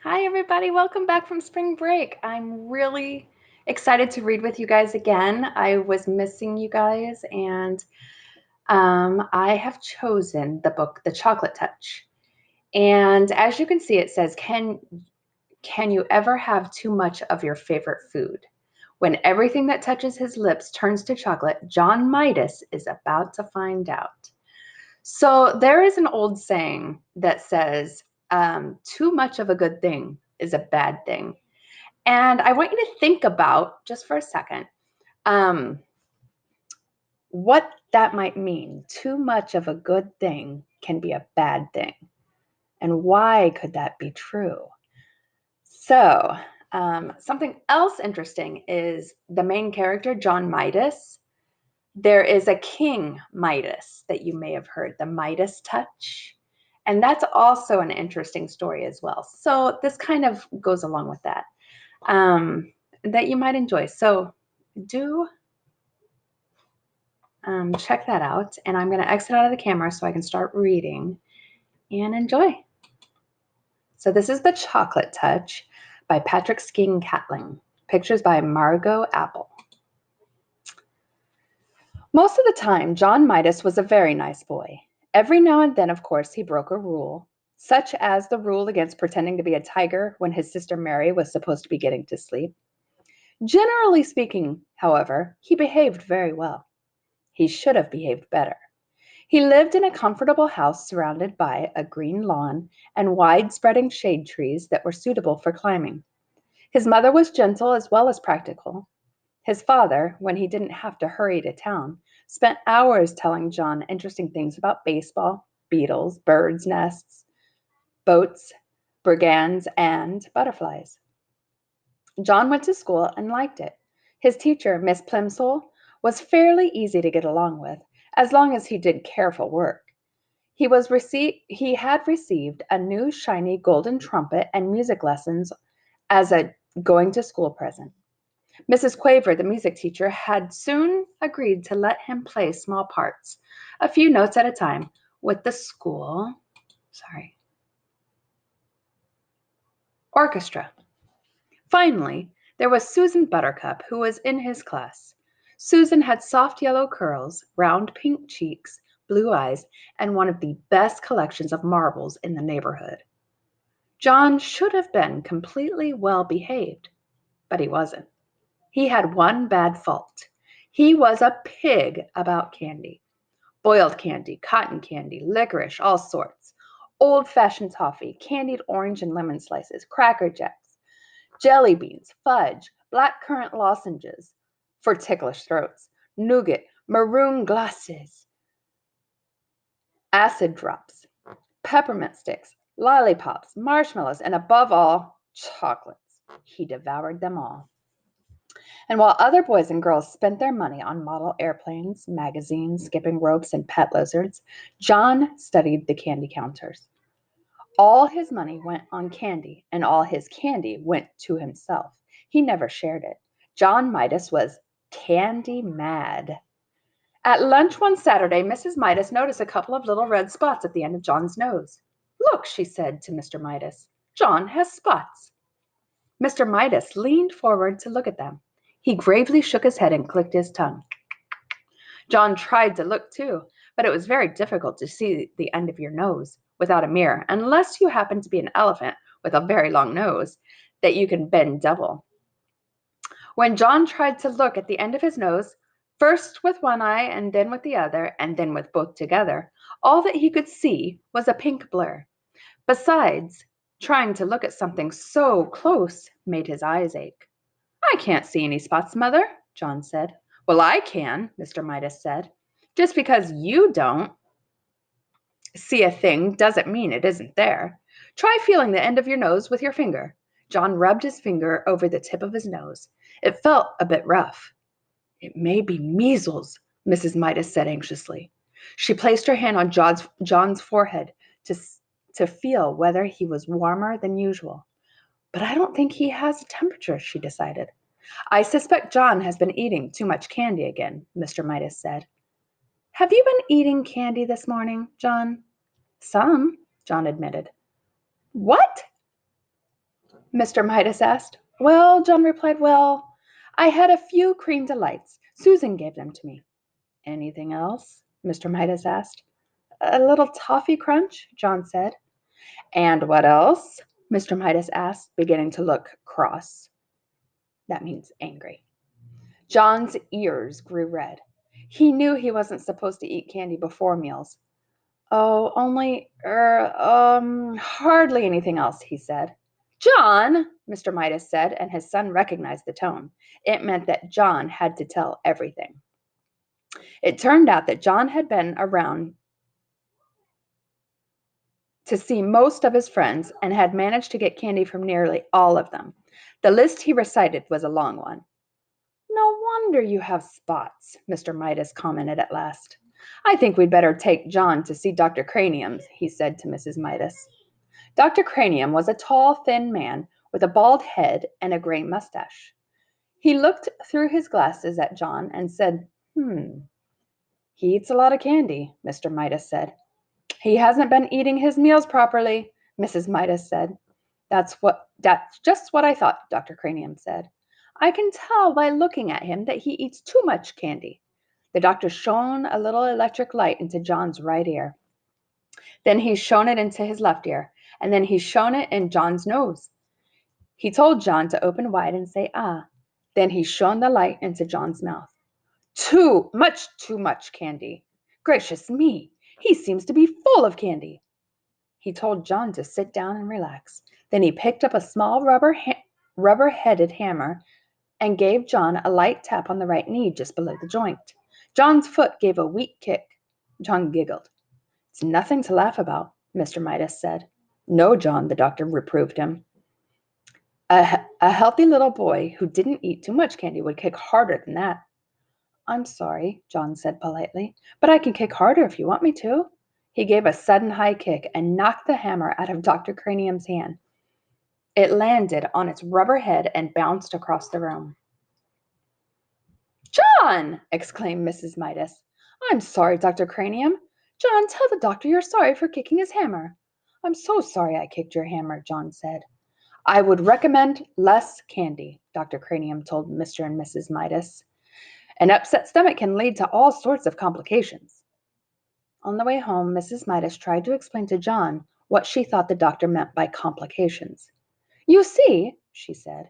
Hi, everybody. Welcome back from spring break. I'm really excited to read with you guys again. I was missing you guys, and I have chosen the book, The Chocolate Touch. And as you can see, it says, can you ever have too much of your favorite food? When everything that touches his lips turns to chocolate, John Midas is about to find out. So there is an old saying that says, too much of a good thing is a bad thing. And I want you to think about, just for a second, um, what that might mean. Too much of a good thing can be a bad thing. And why could that be true? So, something else interesting is the main character, John Midas. There is a King Midas that you may have heard, the Midas touch. And that's also an interesting story as well. So, this kind of goes along with that, that you might enjoy. So, do check that out. And I'm going to exit out of the camera so I can start reading and enjoy. So this is The Chocolate Touch by Patrick Skeen Catling. Pictures by Margot Apple. Most of the time, John Midas was a very nice boy. Every now and then, of course, he broke a rule, such as the rule against pretending to be a tiger when his sister Mary was supposed to be getting to sleep. Generally speaking, however, he behaved very well. He should have behaved better. He lived in a comfortable house surrounded by a green lawn and wide-spreading shade trees that were suitable for climbing. His mother was gentle as well as practical. His father, when he didn't have to hurry to town, spent hours telling John interesting things about baseball, beetles, birds' nests, boats, brigands, and butterflies. John went to school and liked it. His teacher, Miss Plimsoll, was fairly easy to get along with, as long as he did careful work. He had received a new shiny golden trumpet and music lessons as a going to school present. Mrs. Quaver, the music teacher, had soon agreed to let him play small parts, a few notes at a time, with the school, orchestra. Finally, there was Susan Buttercup, who was in his class. Susan had soft yellow curls, round pink cheeks, blue eyes, and one of the best collections of marbles in the neighborhood. John should have been completely well behaved, but he wasn't. He had one bad fault. He was a pig about candy. Boiled candy, cotton candy, licorice, all sorts. Old-fashioned toffee, candied orange and lemon slices, cracker jacks, jelly beans, fudge, black currant lozenges for ticklish throats, nougat, maroon glaces, acid drops, peppermint sticks, lollipops, marshmallows, and above all, chocolates. He devoured them all. And while other boys and girls spent their money on model airplanes, magazines, skipping ropes, and pet lizards, John studied the candy counters. All his money went on candy, and all his candy went to himself. He never shared it. John Midas was candy mad. At lunch one Saturday, Mrs. Midas noticed a couple of little red spots at the end of John's nose. Look, she said to Mr. Midas, John has spots. Mr. Midas leaned forward to look at them. He gravely shook his head and clicked his tongue. John tried to look too, but it was very difficult to see the end of your nose without a mirror, unless you happen to be an elephant with a very long nose that you can bend double. When John tried to look at the end of his nose, first with one eye and then with the other, and then with both together, all that he could see was a pink blur. Besides, trying to look at something so close made his eyes ache. I can't see any spots, Mother, John said. Well, I can, Mr. Midas said. Just because you don't see a thing doesn't mean it isn't there. Try feeling the end of your nose with your finger. John rubbed his finger over the tip of his nose. It felt a bit rough. It may be measles, Mrs. Midas said anxiously. She placed her hand on John's forehead to feel whether he was warmer than usual. But I don't think he has a temperature, she decided. I suspect John has been eating too much candy again, Mr. Midas said. Have you been eating candy this morning, John? Some, John admitted. What? Mr. Midas asked. Well, John replied, well, I had a few cream delights. Susan gave them to me. Anything else? Mr. Midas asked. A little toffee crunch, John said. And what else? Mr. Midas asked, beginning to look cross. That means angry. John's ears grew red. He knew he wasn't supposed to eat candy before meals. Oh, only, hardly anything else, he said. John, Mr. Midas said, and his son recognized the tone. It meant that John had to tell everything. It turned out that John had been around to see most of his friends and had managed to get candy from nearly all of them. The list he recited was a long one. No wonder you have spots, Mr. Midas commented at last. I think we'd better take John to see Dr. Cranium, he said to Mrs. Midas. Dr. Cranium was a tall, thin man with a bald head and a gray mustache. He looked through his glasses at John and said, He eats a lot of candy, Mr. Midas said. He hasn't been eating his meals properly, Mrs. Midas said. That's just what I thought, Dr. Cranium said. I can tell by looking at him that he eats too much candy. The doctor shone a little electric light into John's right ear. Then he shone it into his left ear, and then he shone it in John's nose. He told John to open wide and say, ah. Then he shone the light into John's mouth. Too much candy. Gracious me, he seems to be full of candy. He told John to sit down and relax. Then he picked up a small rubber-headed hammer and gave John a light tap on the right knee just below the joint. John's foot gave a weak kick. John giggled. It's nothing to laugh about, Mr. Midas said. No, John, the doctor reproved him. A healthy little boy who didn't eat too much candy would kick harder than that. I'm sorry, John said politely, but I can kick harder if you want me to. He gave a sudden high kick and knocked the hammer out of Dr. Cranium's hand. It landed on its rubber head and bounced across the room. John! Exclaimed Mrs. Midas. I'm sorry, Dr. Cranium. John, tell the doctor you're sorry for kicking his hammer. I'm so sorry I kicked your hammer, John said. I would recommend less candy, Dr. Cranium told Mr. and Mrs. Midas. An upset stomach can lead to all sorts of complications. On the way home, Mrs. Midas tried to explain to John what she thought the doctor meant by complications. You see, she said,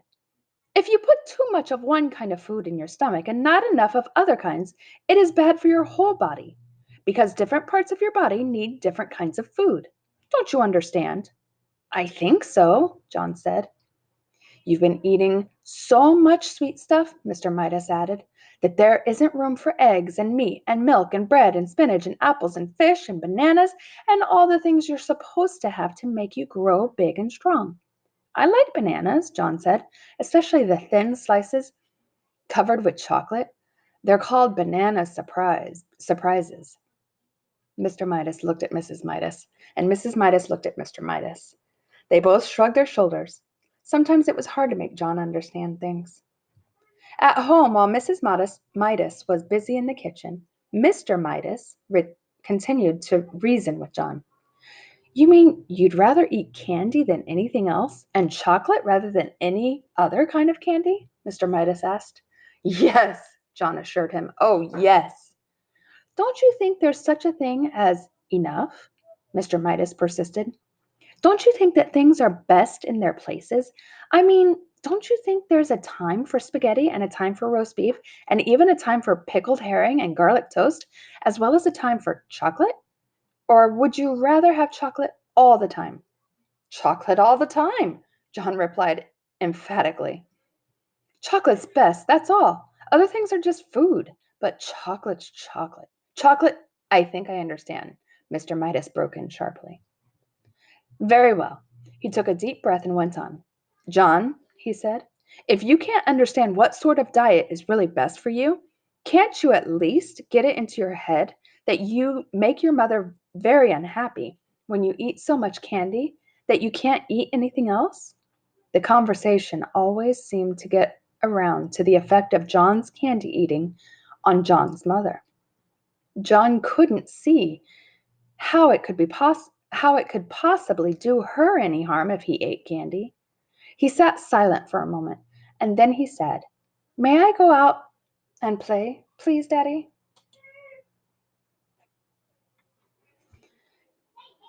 if you put too much of one kind of food in your stomach and not enough of other kinds, it is bad for your whole body, because different parts of your body need different kinds of food. Don't you understand? I think so, John said. You've been eating so much sweet stuff, Mr. Midas added, that there isn't room for eggs and meat and milk and bread and spinach and apples and fish and bananas and all the things you're supposed to have to make you grow big and strong. I like bananas, John said, especially the thin slices covered with chocolate. They're called banana surprises. Mr. Midas looked at Mrs. Midas, and Mrs. Midas looked at Mr. Midas. They both shrugged their shoulders. Sometimes it was hard to make John understand things. At home, while Mrs. Midas was busy in the kitchen, Mr. Midas continued to reason with John. You mean you'd rather eat candy than anything else, and chocolate rather than any other kind of candy? Mr. Midas asked. Yes, John assured him. Oh, yes. Don't you think there's such a thing as enough? Mr. Midas persisted. Don't you think that things are best in their places? I mean, don't you think there's a time for spaghetti and a time for roast beef and even a time for pickled herring and garlic toast, as well as a time for chocolate? Or would you rather have chocolate all the time? Chocolate all the time, John replied emphatically. Chocolate's best, that's all. Other things are just food, but chocolate's chocolate. Chocolate, I think I understand, Mr. Midas broke in sharply. Very well. He took a deep breath and went on. John, he said, if you can't understand what sort of diet is really best for you, can't you at least get it into your head that you make your mother very unhappy when you eat so much candy that you can't eat anything else? The conversation always seemed to get around to the effect of John's candy eating on John's mother. John couldn't see how it could possibly do her any harm if he ate candy. He sat silent for a moment, and then he said, "May I go out and play, please, Daddy?"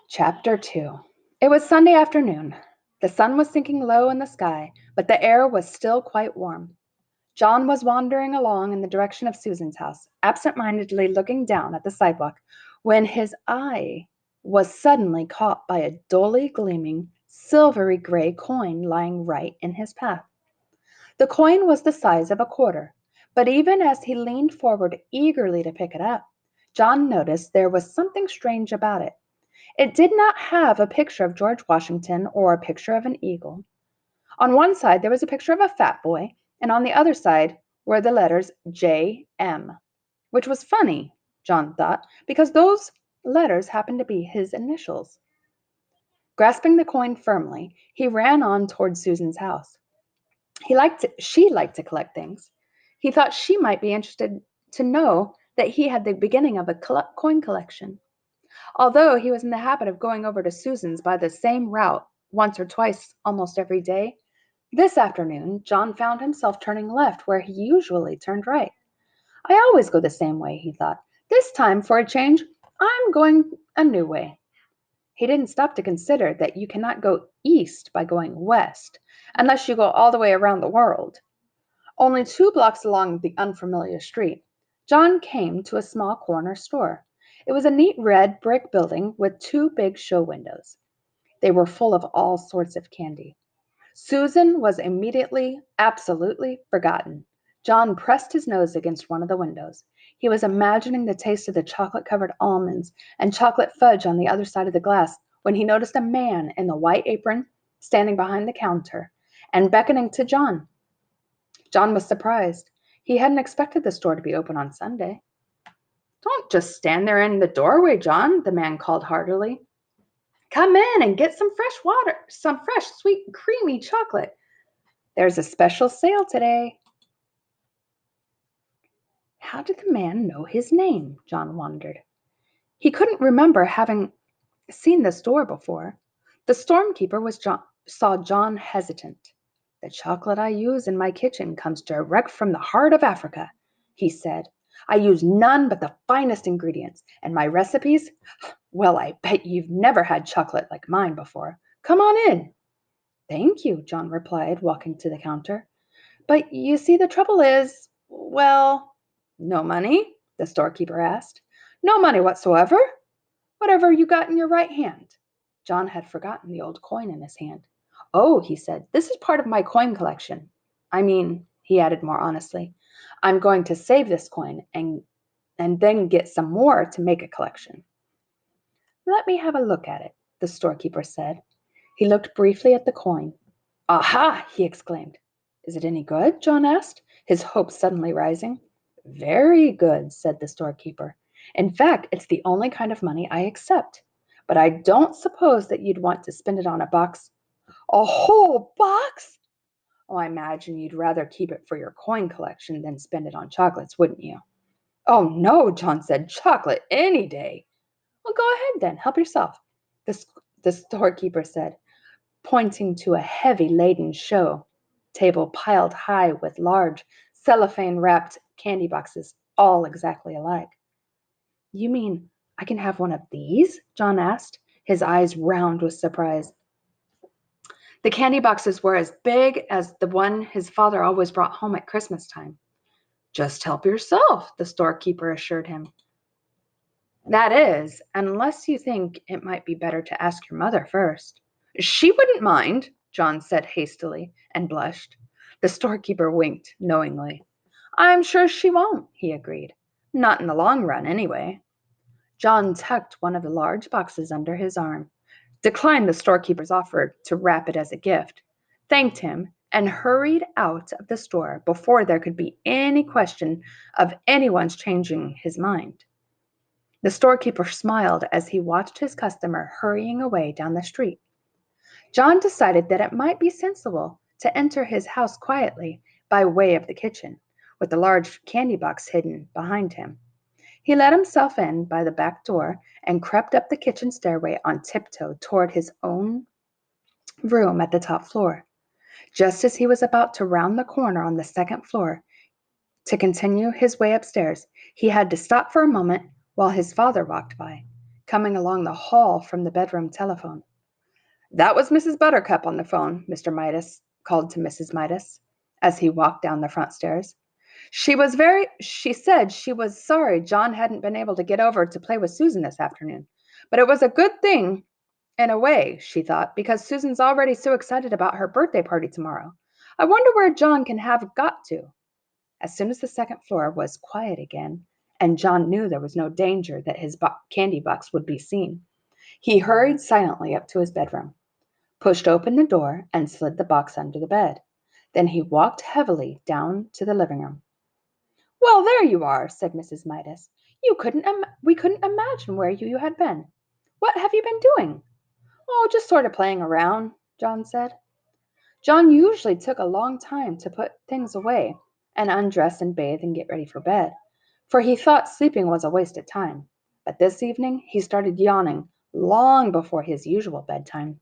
Chapter 2. It was Sunday afternoon. The sun was sinking low in the sky, but the air was still quite warm. John was wandering along in the direction of Susan's house, absent-mindedly looking down at the sidewalk, when his eye was suddenly caught by a dully gleaming, silvery gray coin lying right in his path. The coin was the size of a quarter, but even as he leaned forward eagerly to pick it up, John noticed there was something strange about it. It did not have a picture of George Washington or a picture of an eagle. On one side there was a picture of a fat boy, and on the other side were the letters J.M., which was funny, John thought, because those letters happened to be his initials. Grasping the coin firmly, he ran on toward Susan's house. She liked to collect things. He thought she might be interested to know that he had the beginning of a coin collection. Although he was in the habit of going over to Susan's by the same route once or twice almost every day, this afternoon John found himself turning left where he usually turned right. "I always go the same way," he thought. "This time, for a change, I'm going a new way." He didn't stop to consider that you cannot go east by going west, unless you go all the way around the world. Only 2 blocks along the unfamiliar street, John came to a small corner store. It was a neat red brick building with 2 big show windows. They were full of all sorts of candy. Susan was immediately, absolutely forgotten. John pressed his nose against one of the windows. He was imagining the taste of the chocolate-covered almonds and chocolate fudge on the other side of the glass when he noticed a man in the white apron standing behind the counter and beckoning to John. John was surprised. He hadn't expected the store to be open on Sunday. "Don't just stand there in the doorway, John," the man called heartily. "Come in and get some fresh water, some fresh, sweet, creamy chocolate. There's a special sale today." How did the man know his name? John wondered. He couldn't remember having seen the store before. The storekeeper saw John hesitant. "The chocolate I use in my kitchen comes direct from the heart of Africa," he said. "I use none but the finest ingredients, and my recipes, well, I bet you've never had chocolate like mine before. Come on in." "Thank you," John replied, walking to the counter. "But you see, the trouble is, well—" "No money?" the storekeeper asked. "No money whatsoever? Whatever you got in your right hand?" John had forgotten the old coin in his hand. "Oh," he said, "this is part of my coin collection. I mean," he added more honestly, "I'm going to save this coin and then get some more to make a collection." "Let me have a look at it," the storekeeper said. He looked briefly at the coin. "Aha!" he exclaimed. "Is it any good?" John asked, his hopes suddenly rising. "Very good," said the storekeeper. "In fact, it's the only kind of money I accept. But I don't suppose that you'd want to spend it on a box." "A whole box?" "Oh, I imagine you'd rather keep it for your coin collection than spend it on chocolates, wouldn't you?" "Oh, no," John said. "Chocolate any day." "Well, go ahead then. Help yourself," the storekeeper said, pointing to a heavy-laden show table piled high with large cellophane-wrapped candy boxes, all exactly alike. "You mean I can have one of these?" John asked, his eyes round with surprise. The candy boxes were as big as the one his father always brought home at Christmas time. "Just help yourself," the storekeeper assured him. "That is, unless you think it might be better to ask your mother first." "She wouldn't mind," John said hastily, and blushed. The storekeeper winked knowingly. "I'm sure she won't," he agreed. "Not in the long run, anyway." John tucked one of the large boxes under his arm, declined the storekeeper's offer to wrap it as a gift, thanked him, and hurried out of the store before there could be any question of anyone's changing his mind. The storekeeper smiled as he watched his customer hurrying away down the street. John decided that it might be sensible to enter his house quietly by way of the kitchen, with the large candy box hidden behind him. He let himself in by the back door and crept up the kitchen stairway on tiptoe toward his own room at the top floor. Just as he was about to round the corner on the second floor to continue his way upstairs, he had to stop for a moment while his father walked by, coming along the hall from the bedroom telephone. "That was Mrs. Buttercup on the phone," Mr. Midas called to Mrs. Midas as he walked down the front stairs. She said she was sorry John hadn't been able to get over to play with Susan this afternoon. But it was a good thing in a way, she thought, because Susan's already so excited about her birthday party tomorrow. I wonder where John can have got to." As soon as the second floor was quiet again, and John knew there was no danger that his candy box would be seen, he hurried silently up to his bedroom, pushed open the door, and slid the box under the bed. Then he walked heavily down to the living room. "Well, there you are," said Mrs. Midas. We couldn't imagine where you had been. What have you been doing?" "Oh, just sort of playing around," John said. John usually took a long time to put things away and undress and bathe and get ready for bed, for he thought sleeping was a waste of time. But this evening he started yawning long before his usual bedtime.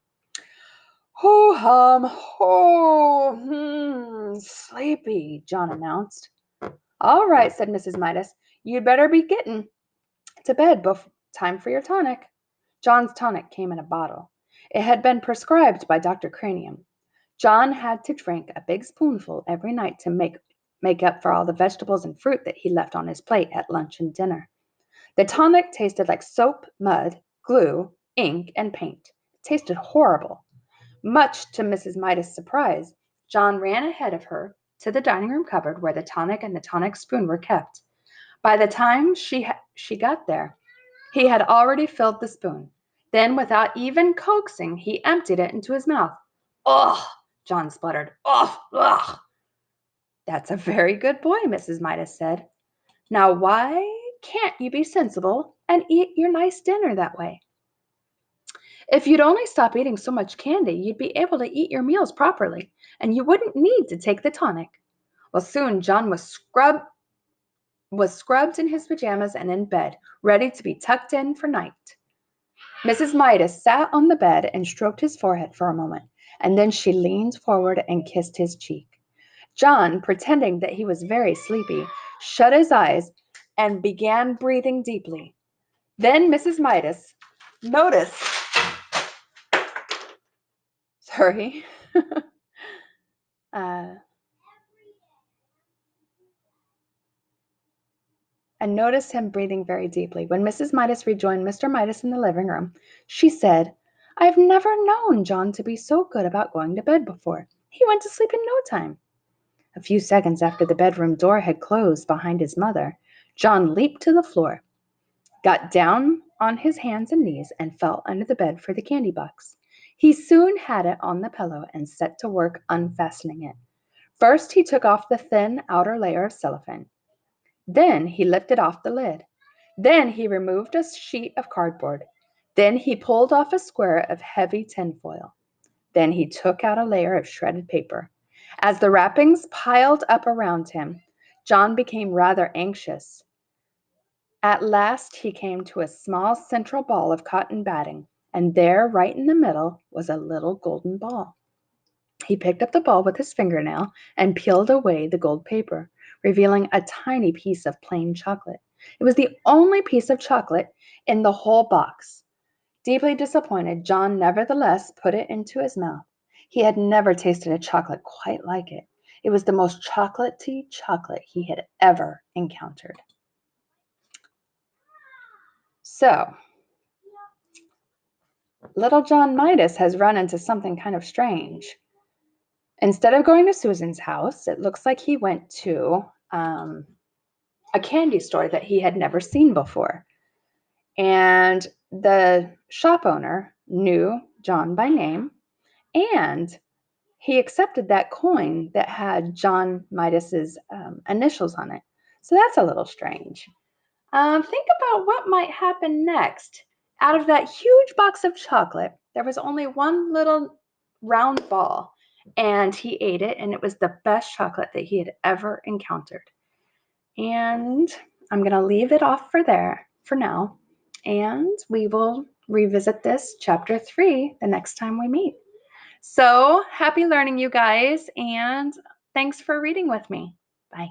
Sleepy," John announced. "All right," said Mrs. Midas. "You'd better be getting to bed before time for your tonic." John's tonic came in a bottle. It had been prescribed by Dr. Cranium. John had to drink a big spoonful every night to make up for all the vegetables and fruit that he left on his plate at lunch and dinner. The tonic tasted like soap, mud, glue, ink, and paint. It tasted horrible. Much to Mrs. Midas' surprise, John ran ahead of her to the dining room cupboard where the tonic and the tonic spoon were kept. By the time she got there, he had already filled the spoon. Then, without even coaxing, he emptied it into his mouth. "Ugh!" John spluttered. "Ugh! Ugh!" "That's a very good boy," Mrs. Midas said. "Now, why can't you be sensible and eat your nice dinner that way? If you'd only stop eating so much candy, you'd be able to eat your meals properly, and you wouldn't need to take the tonic." Well, soon John was scrubbed in his pajamas and in bed, ready to be tucked in for night. Mrs. Midas sat on the bed and stroked his forehead for a moment, and then she leaned forward and kissed his cheek. John, pretending that he was very sleepy, shut his eyes and began breathing deeply. Then Mrs. Midas noticed, sorry, uh, and noticed him breathing very deeply. When Mrs. Midas rejoined Mr. Midas in the living room, she said, "I've never known John to be so good about going to bed before. He went to sleep in no time." A few seconds after the bedroom door had closed behind his mother, John leaped to the floor, got down on his hands and knees, and felt under the bed for the candy box. He soon had it on the pillow and set to work unfastening it. First, he took off the thin outer layer of cellophane. Then he lifted off the lid. Then he removed a sheet of cardboard. Then he pulled off a square of heavy tinfoil. Then he took out a layer of shredded paper. As the wrappings piled up around him, John became rather anxious. At last he came to a small central ball of cotton batting, and there, right in the middle, was a little golden ball. He picked up the ball with his fingernail and peeled away the gold paper, revealing a tiny piece of plain chocolate. It was the only piece of chocolate in the whole box. Deeply disappointed, John nevertheless put it into his mouth. He had never tasted a chocolate quite like it. It was the most chocolatey chocolate he had ever encountered. So, little John Midas has run into something kind of strange. Instead of going to Susan's house, it looks like he went to a candy store that he had never seen before. And the shop owner knew John by name, and he accepted that coin that had John Midas's initials on it. So that's a little strange. Think about what might happen next. Out of that huge box of chocolate, there was only one little round ball, and he ate it, and it was the best chocolate that he had ever encountered. And I'm going to leave it off for now, and we will revisit this chapter 3 the next time we meet. So happy learning, you guys, and thanks for reading with me. Bye.